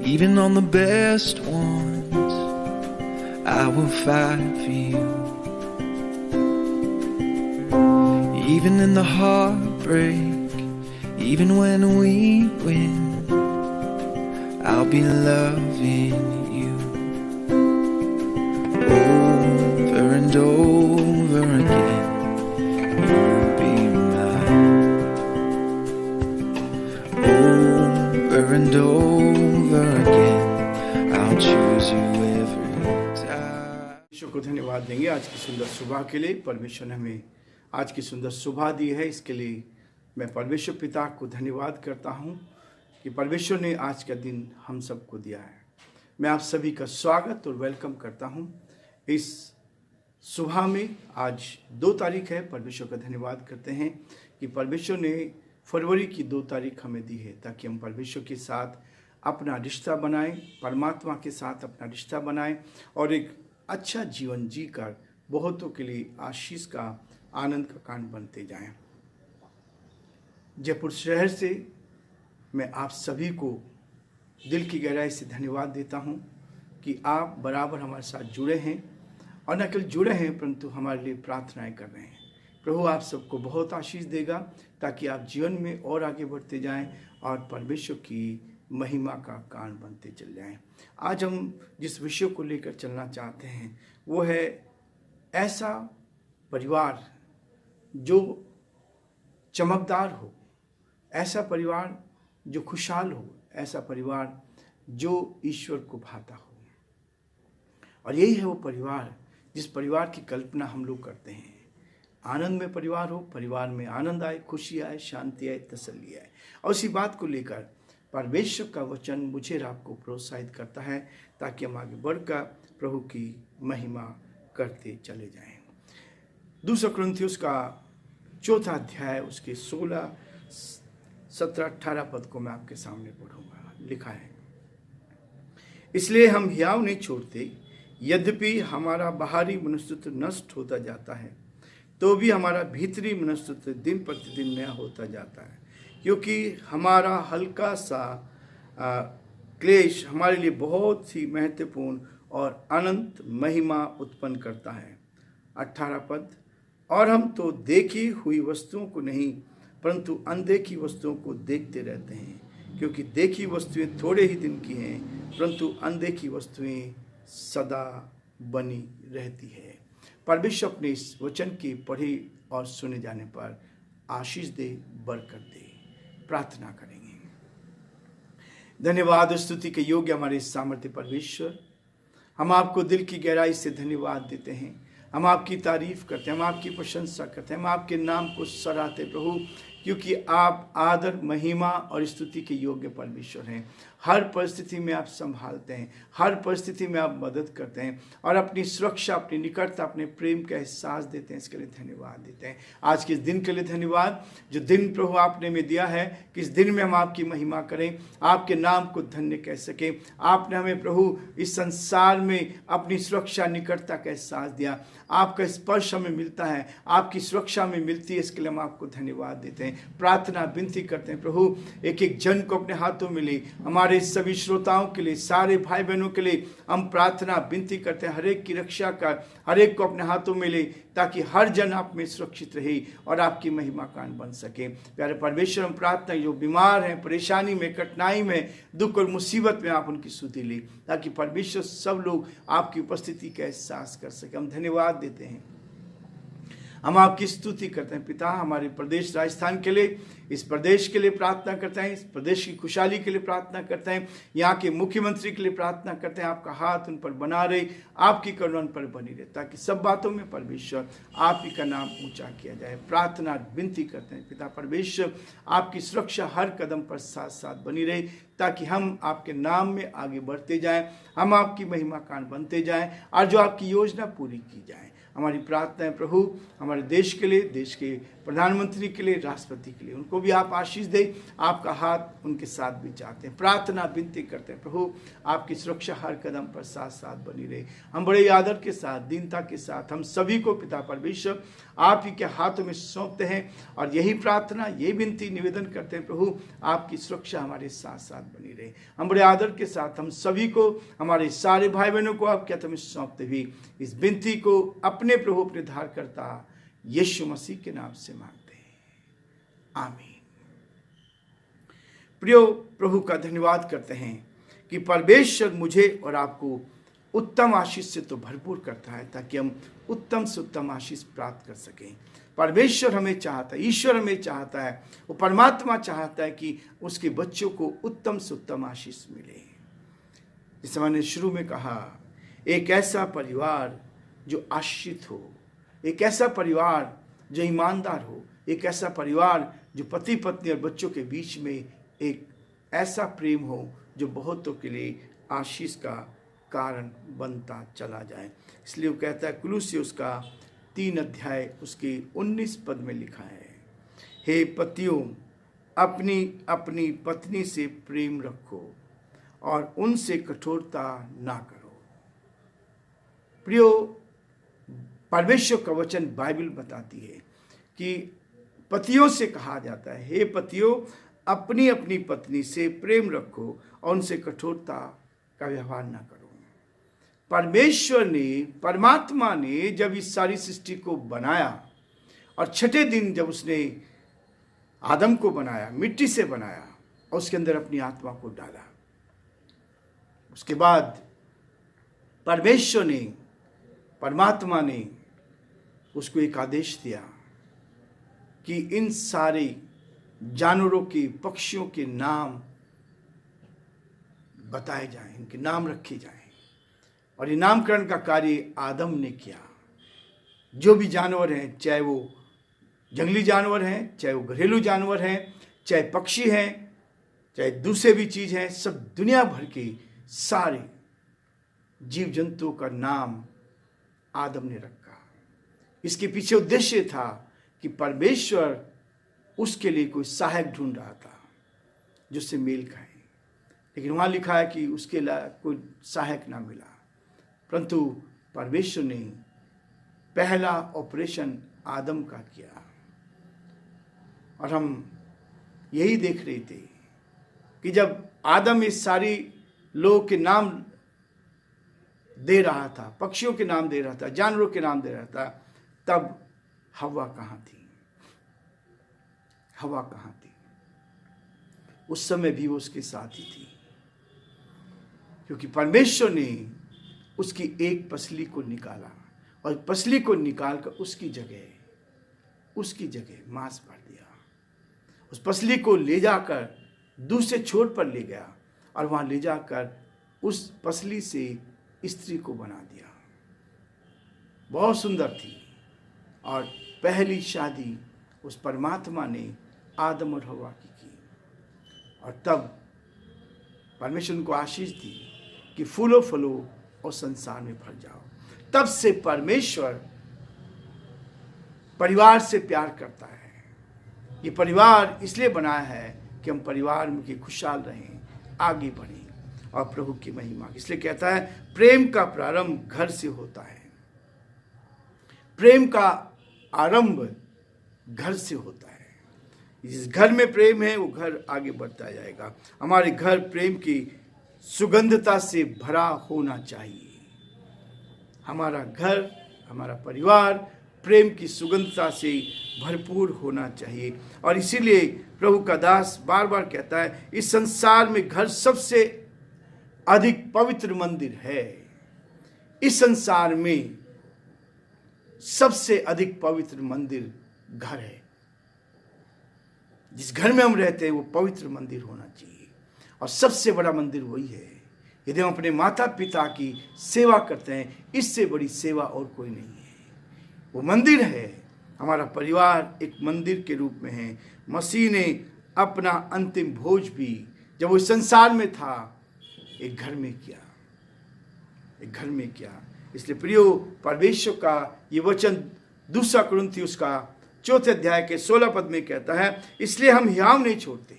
Even on the best ones, I will fight for you. Even in the heartbreak, even when we win, I'll be loving you. Over and over again, you'll be mine. Over and over again, I'll choose you every time. ईश्वर को धन्यवाद देंगे आज की सुंदर सुबह के लिए। परमेश्वर ने हमें आज की सुंदर सुबह दी है, इसके लिए मैं परमेश्वर पिता को धन्यवाद करता हूँ कि परमेश्वर ने आज का दिन हम सबको दिया है। मैं आप सभी का स्वागत और वेलकम करता हूँ इस सुबह में। आज 2 तारीख है। परमेश्वर का धन्यवाद करते हैं कि परमेश्वर ने फरवरी की 2 तारीख हमें दी है ताकि हम परमेश्वर के साथ अपना रिश्ता बनाएं, परमात्मा के साथ अपना रिश्ता बनाएं और एक अच्छा जीवन जीकर बहुतों के लिए आशीष का, आनंद का कारण बनते जाएं। जयपुर शहर से मैं आप सभी को दिल की गहराई से धन्यवाद देता हूं कि आप बराबर हमारे साथ जुड़े हैं और न केवल जुड़े हैं परंतु हमारे लिए प्रार्थनाएं कर रहे हैं। प्रभु आप सबको बहुत आशीष देगा ताकि आप जीवन में और आगे बढ़ते जाएं और परमेश्वर की महिमा का कारण बनते चल जाएं। आज हम जिस विषय को लेकर चलना चाहते हैं वो है ऐसा परिवार जो चमकदार हो, ऐसा परिवार जो खुशहाल हो, ऐसा परिवार जो ईश्वर को भाता हो। और यही है वो परिवार जिस परिवार की कल्पना हम लोग करते हैं। आनंद में परिवार हो, परिवार में आनंद आए, खुशी आए, शांति आए, तसल्ली आए। और उसी बात को लेकर परमेश्वर का वचन मुझे और आपको प्रोत्साहित करता है ताकि हम आगे बढ़कर प्रभु की महिमा करते चले जाएं। 2 कुरिन्थियों का 4 अध्याय उसके 16, 17, 18 पद को मैं आपके सामने पढ़ूंगा। लिखा है, इसलिए हम हियाव नहीं छोड़ते, यद्यपि हमारा बाहरी मनुष्यत्व नष्ट होता जाता है तो भी हमारा भीतरी मनुष्यत्व दिन प्रतिदिन नया होता जाता है, क्योंकि हमारा हल्का सा क्लेश हमारे लिए बहुत ही महत्वपूर्ण और अनंत महिमा उत्पन्न करता है। 18 पद, और हम तो देखी हुई वस्तुओं को नहीं परंतु अनदेखी वस्तुओं को देखते रहते हैं, क्योंकि देखी वस्तुएं थोड़े ही दिन की हैं परंतु अनदेखी वस्तुएं सदा बनी रहती है। परमेश्वर अपने इस वचन की पढ़े और सुने जाने पर आशीष दे, बरकत दे। प्रार्थना करेंगे। धन्यवाद स्तुति के योग्य हमारे सामर्थ्य परमेश्वर, हम आपको दिल की गहराई से धन्यवाद देते हैं। हम आपकी तारीफ करते हैं, हम आपकी प्रशंसा करते हैं, हम आपके नाम को सराहते प्रभु, क्योंकि आप आदर, महिमा और स्तुति के योग्य परमेश्वर हैं। हर परिस्थिति में आप संभालते हैं, हर परिस्थिति में आप मदद करते हैं और अपनी सुरक्षा, अपनी निकटता, अपने प्रेम का एहसास देते हैं। इसके लिए धन्यवाद देते हैं। आज के इस दिन के लिए धन्यवाद जो दिन प्रभु आपने में दिया है कि इस दिन में हम आपकी महिमा करें, आपके नाम को धन्य कह सकें। आपने हमें प्रभु इस संसार में अपनी सुरक्षा, निकटता का एहसास दिया। आपका स्पर्श हमें मिलता है, आपकी सुरक्षा में मिलती है, इसके लिए हम आपको धन्यवाद देते हैं। प्रार्थना विनती करते हैं प्रभु, एक एक जन को अपने हाथों में ले, हमारे सभी श्रोताओं के लिए, सारे भाई बहनों के लिए हम प्रार्थना विनती करते हैं। हर एक की रक्षा कर, हर एक को अपने हाथों में ले ताकि हर जन आप में सुरक्षित रहे और आपकी महिमा कान बन सके। प्यारे परमेश्वर, हम प्रार्थना जो बीमार हैं, परेशानी में, कठिनाई में, दुख और मुसीबत में आप उनकी सुधि ले ताकि परमेश्वर सब लोग आपकी उपस्थिति का एहसास कर सके। हम धन्यवाद देते हैं, हम आपकी स्तुति करते हैं। पिता, हमारे प्रदेश राजस्थान के लिए, इस प्रदेश के लिए प्रार्थना करते हैं, इस प्रदेश की खुशहाली के लिए प्रार्थना करते हैं, यहाँ के मुख्यमंत्री के लिए प्रार्थना करते हैं। आपका हाथ उन पर बना रहे, आपकी करुणा उन पर बनी रहे ताकि सब बातों में परमेश्वर आप ही का नाम ऊंचा किया जाए। प्रार्थना विनती करते हैं पिता परमेश्वर, आपकी सुरक्षा हर कदम पर साथ साथ बनी रहे ताकि हम आपके नाम में आगे बढ़ते जाएं, हम आपकी महिमा कान बनते जाएं और जो आपकी योजना पूरी की जाए। हमारी प्रार्थना है प्रभु हमारे देश के लिए, देश के प्रधानमंत्री के लिए, राष्ट्रपति के लिए, उनको भी आप आशीष दें। आपका हाथ उनके साथ भी चाहते हैं। प्रार्थना विनती करते हैं प्रभु आपकी सुरक्षा हर कदम पर साथ साथ बनी रहे। हम बड़े आदर के साथ, दीनता के साथ हम सभी को पिता परमेश्वर आप ही के हाथों में सौंपते हैं और यही प्रार्थना, यही विनती, निवेदन करते हैं प्रभु आपकी सुरक्षा हमारे साथ साथ बनी रहे। हम बड़े आदर के साथ हम सभी को, हमारे सारे भाई बहनों को आपके हाथों में सौंपते हुए इस विनती को अपने प्रभु अपने धारकर्ता यीशु मसीह के नाम से मांगते हैं, आमीन। प्रियो, प्रभु का धन्यवाद करते हैं कि परमेश्वर मुझे और आपको उत्तम आशीष से तो भरपूर करता है ताकि हम उत्तम से उत्तम आशीष प्राप्त कर सकें। परमेश्वर हमें चाहता है, ईश्वर हमें चाहता है, वो परमात्मा चाहता है कि उसके बच्चों को उत्तम से उत्तम आशीष मिले। जैसे मैंने शुरू में कहा, एक ऐसा परिवार जो आश्रित हो, एक ऐसा परिवार जो ईमानदार हो, एक ऐसा परिवार जो पति पत्नी और बच्चों के बीच में एक ऐसा प्रेम हो जो बहुतों के लिए आशीष का कारण बनता चला जाए। इसलिए वो कहता है, कुलुस्सी उसका 3 अध्याय उसके 19 पद में लिखा है, हे पतियों अपनी अपनी पत्नी से प्रेम रखो और उनसे कठोरता ना करो। प्रियो, परमेश्वर का वचन बाइबल बताती है कि पतियों से कहा जाता है, हे पतियों अपनी अपनी पत्नी से प्रेम रखो और उनसे कठोरता का व्यवहार ना करो। परमेश्वर ने, परमात्मा ने जब इस सारी सृष्टि को बनाया और छठे दिन जब उसने आदम को बनाया, मिट्टी से बनाया और उसके अंदर अपनी आत्मा को डाला, उसके बाद परमेश्वर ने, परमात्मा ने उसको एक आदेश दिया कि इन सारे जानवरों के, पक्षियों के नाम बताए जाएं, इनके नाम रखे जाएं। और ये नामकरण का कार्य आदम ने किया। जो भी जानवर हैं, चाहे वो जंगली जानवर हैं, चाहे वो घरेलू जानवर हैं, चाहे पक्षी हैं, चाहे दूसरे भी चीज़ हैं, सब दुनिया भर के सारे जीव जंतुओं का नाम आदम ने रखा। इसके पीछे उद्देश्य था कि परमेश्वर उसके लिए कोई सहायक ढूंढ रहा था जिससे मेल खाए। लेकिन वहाँ लिखा है कि उसके लिए कोई सहायक ना मिला, परंतु परमेश्वर ने पहला ऑपरेशन आदम का किया। और हम यही देख रहे थे कि जब आदम इस सारी लोगों के नाम दे रहा था, पक्षियों के नाम दे रहा था, जानवरों के नाम दे रहा था, तब हवा कहाँ थी? हवा कहाँ थी? उस समय भी वो उसके साथ ही थी, क्योंकि परमेश्वर ने उसकी एक पसली को निकाला और पसली को निकालकर उसकी जगह मांस भर दिया। उस पसली को ले जाकर दूसरे छोर पर ले गया और वहां ले जाकर उस पसली से स्त्री को बना दिया। बहुत सुंदर थी और पहली शादी उस परमात्मा ने आदम और हवा की और तब परमेश्वर को आशीष दी कि फूलो फलो और संसार में भर जाओ। तब से परमेश्वर परिवार से प्यार करता है। ये परिवार इसलिए बनाया है कि हम परिवार में के खुशहाल रहें, आगे बढ़ें और प्रभु की महिमा। इसलिए कहता है प्रेम का प्रारंभ घर से होता है। प्रेम का आरंभ घर से होता है। जिस घर में प्रेम है वो घर आगे बढ़ता जाएगा। हमारे घर प्रेम की सुगंधता से भरा होना चाहिए। हमारा घर, हमारा परिवार प्रेम की सुगंधता से भरपूर होना चाहिए। और इसीलिए प्रभु का दास बार बार कहता है इस संसार में घर सबसे अधिक पवित्र मंदिर है। इस संसार में सबसे अधिक पवित्र मंदिर घर है। जिस घर में हम रहते हैं वो पवित्र मंदिर होना चाहिए और सबसे बड़ा मंदिर वही है। यदि हम अपने माता पिता की सेवा करते हैं, इससे बड़ी सेवा और कोई नहीं है। वो मंदिर है। हमारा परिवार एक मंदिर के रूप में है। मसीह ने अपना अंतिम भोज भी जब वो संसार में था एक घर में किया। एक घर में किया। इसलिए प्रियो, परमेश्वर का ये वचन 2 कुरिन्थियों उसका 4 अध्याय के 16 पद में कहता है, इसलिए हम हियाव नहीं छोड़ते,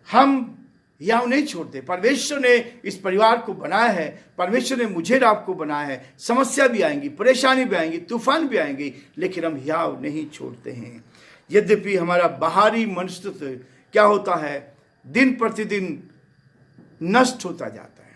हम हियाव नहीं छोड़ते। परमेश्वर ने इस परिवार को बनाया है, परमेश्वर ने मुझे और आपको बनाया है। समस्या भी आएंगी, परेशानी भी आएंगी, तूफान भी आएंगे, लेकिन हम हियाव नहीं छोड़ते हैं। यद्यपि हमारा बाहरी मनुष्यत्व क्या होता है, दिन प्रतिदिन नष्ट होता जाता है,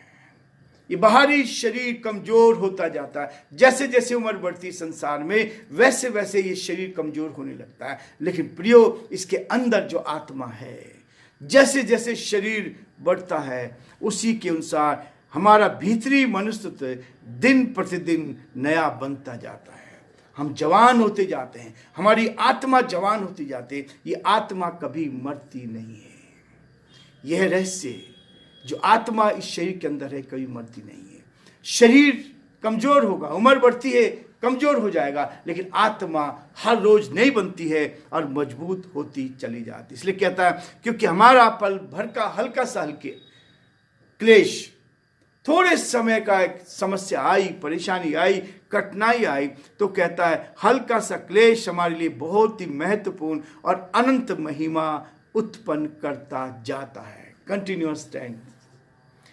ये बाहरी शरीर कमजोर होता जाता है। जैसे जैसे उम्र बढ़ती है संसार में, वैसे वैसे ये शरीर कमजोर होने लगता है। लेकिन प्रियो, इसके अंदर जो आत्मा है, जैसे जैसे शरीर बढ़ता है, उसी के अनुसार हमारा भीतरी मनुष्यत्व दिन प्रतिदिन नया बनता जाता है। हम जवान होते जाते हैं, हमारी आत्मा जवान होती जाती है। ये आत्मा कभी मरती नहीं है। यह रहस्य, जो आत्मा इस शरीर के अंदर है, कभी मरती नहीं है। शरीर कमजोर होगा, उम्र बढ़ती है, कमजोर हो जाएगा, लेकिन आत्मा हर रोज नई बनती है और मजबूत होती चली जाती। इसलिए कहता है, क्योंकि हमारा पल भर का हल्का सा हल्के क्लेश, थोड़े समय का एक समस्या आई, परेशानी आई, कठिनाई आई, तो कहता है हल्का सा क्लेश हमारे लिए बहुत ही महत्वपूर्ण और अनंत महिमा उत्पन्न करता जाता है। Continuous strength.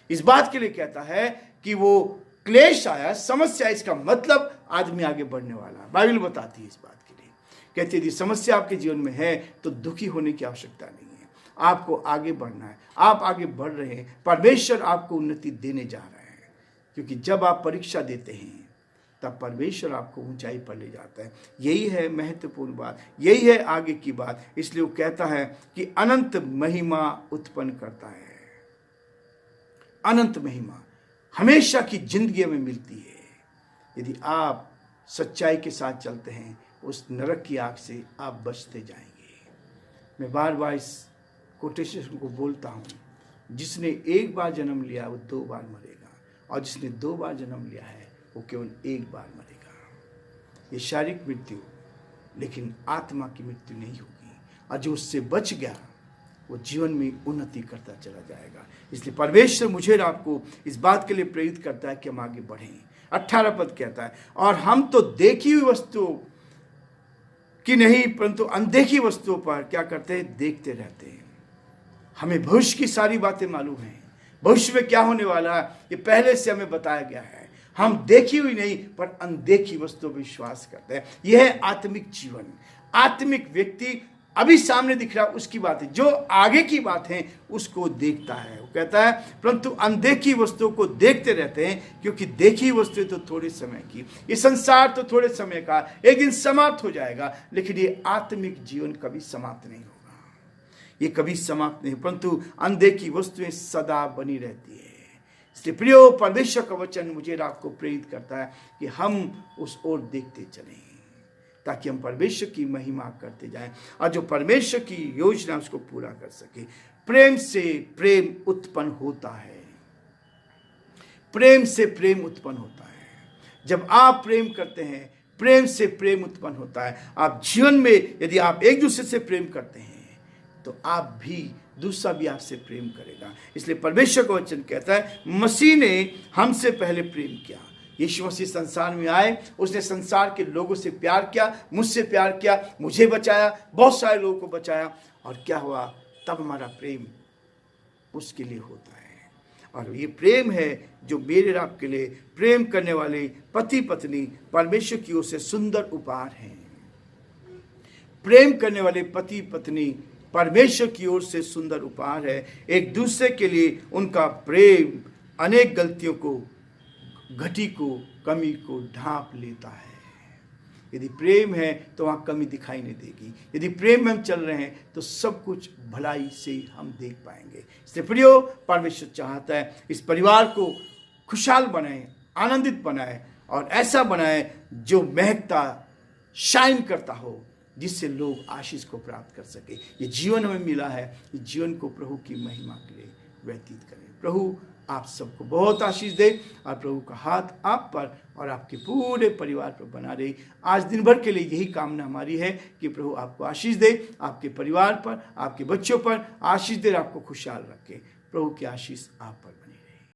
इस बात के लिए कहता है कि वो क्लेश आया, समस्या, इसका मतलब आदमी आगे बढ़ने वाला। बाइबल बताती है इस बात के लिए, कहती है यदि समस्या आपके जीवन में है तो दुखी होने की आवश्यकता नहीं है, आपको आगे बढ़ना है। आप आगे बढ़ रहे हैं, परमेश्वर आपको उन्नति देने जा रहा है, क्योंकि जब आप परीक्षा देते हैं तब परमेश्वर आपको ऊंचाई पर ले जाता है। यही है महत्वपूर्ण बात, यही है आगे की बात। इसलिए वो कहता है कि अनंत महिमा उत्पन्न करता है। अनंत महिमा हमेशा की जिंदगी में मिलती है यदि आप सच्चाई के साथ चलते हैं। उस नरक की आग से आप बचते जाएंगे। मैं बार बार इस कोटेशन को बोलता हूँ, जिसने एक बार जन्म लिया वो 2 बार मरेगा, और जिसने 2 बार जन्म लिया है वो केवल 1 बार मरेगा। ये शारीरिक मृत्यु, लेकिन आत्मा की मृत्यु नहीं होगी। और जो उससे बच गया वो जीवन में उन्नति करता चला जाएगा। इसलिए परमेश्वर मुझे और आपको इस बात के लिए प्रेरित करता है कि हम आगे बढ़ें। 18 पद कहता है, और हम तो देखी हुई वस्तुओं की नहीं परंतु अनदेखी वस्तुओं पर क्या करते हैं, देखते रहते हैं। हमें भविष्य की सारी बातें मालूम हैं, भविष्य में क्या होने वाला है ये पहले से हमें बताया गया है। हम देखी हुई नहीं पर अनदेखी वस्तुओं पर विश्वास करते हैं। यह है आत्मिक जीवन। आत्मिक व्यक्ति अभी सामने दिख रहा है उसकी बात है, जो आगे की बात है उसको देखता है। वो कहता है परंतु अनदेखी वस्तुओं को देखते रहते हैं, क्योंकि देखी वस्तुएं तो थोड़े समय की, ये संसार तो थोड़े समय का, एक दिन समाप्त हो जाएगा, लेकिन ये आत्मिक जीवन कभी समाप्त नहीं होगा, ये कभी समाप्त नहीं, परंतु अनदेखी वस्तुएं सदा बनी रहती है। इसलिए प्रियो, परमेश्वर का वचन मुझे आपको प्रेरित करता है कि हम उस ओर देखते चलें, ताकि हम परमेश्वर की महिमा करते जाएं और जो परमेश्वर की योजना उसको पूरा कर सके। प्रेम से प्रेम उत्पन्न होता है, प्रेम से प्रेम उत्पन्न होता है। जब आप प्रेम करते हैं, प्रेम से प्रेम उत्पन्न होता है। आप जीवन में यदि आप एक दूसरे से प्रेम करते हैं तो आप भी, दूसरा भी आपसे प्रेम करेगा। इसलिए परमेश्वर का वचन कहता है, मसीह ने हमसे पहले प्रेम किया। यीशु मसीह संसार में आए, उसने संसार के लोगों से प्यार किया, मुझसे प्यार किया, मुझे बचाया, बहुत सारे लोगों को बचाया, और क्या हुआ, तब हमारा प्रेम उसके लिए होता है। और ये प्रेम है जो मेरे और आपके लिए प्रेम करने वाले पति पत्नी परमेश्वर की ओर से सुंदर उपहार हैं। प्रेम करने वाले पति पत्नी परमेश्वर की ओर से सुंदर उपहार है। एक दूसरे के लिए उनका प्रेम अनेक गलतियों को, घटी को, कमी को ढांप लेता है। यदि प्रेम है तो वहाँ कमी दिखाई नहीं देगी। यदि प्रेम में हम चल रहे हैं तो सब कुछ भलाई से हम देख पाएंगे। इसलिए प्रियो, परमेश्वर चाहता है इस परिवार को खुशहाल बनाए, आनंदित बनाए, और ऐसा बनाए जो महकता, शाइन करता हो, जिससे लोग आशीष को प्राप्त कर सके। ये जीवन हमें मिला है, इस जीवन को प्रभु की महिमा के लिए व्यतीत करें। प्रभु आप सबको बहुत आशीष दे, और प्रभु का हाथ आप पर और आपके पूरे परिवार पर बना रहे। आज दिन भर के लिए यही कामना हमारी है कि प्रभु आपको आशीष दे, आपके परिवार पर, आपके बच्चों पर आशीष दे, आपको खुशहाल रखे। प्रभु की आशीष आप पर बने।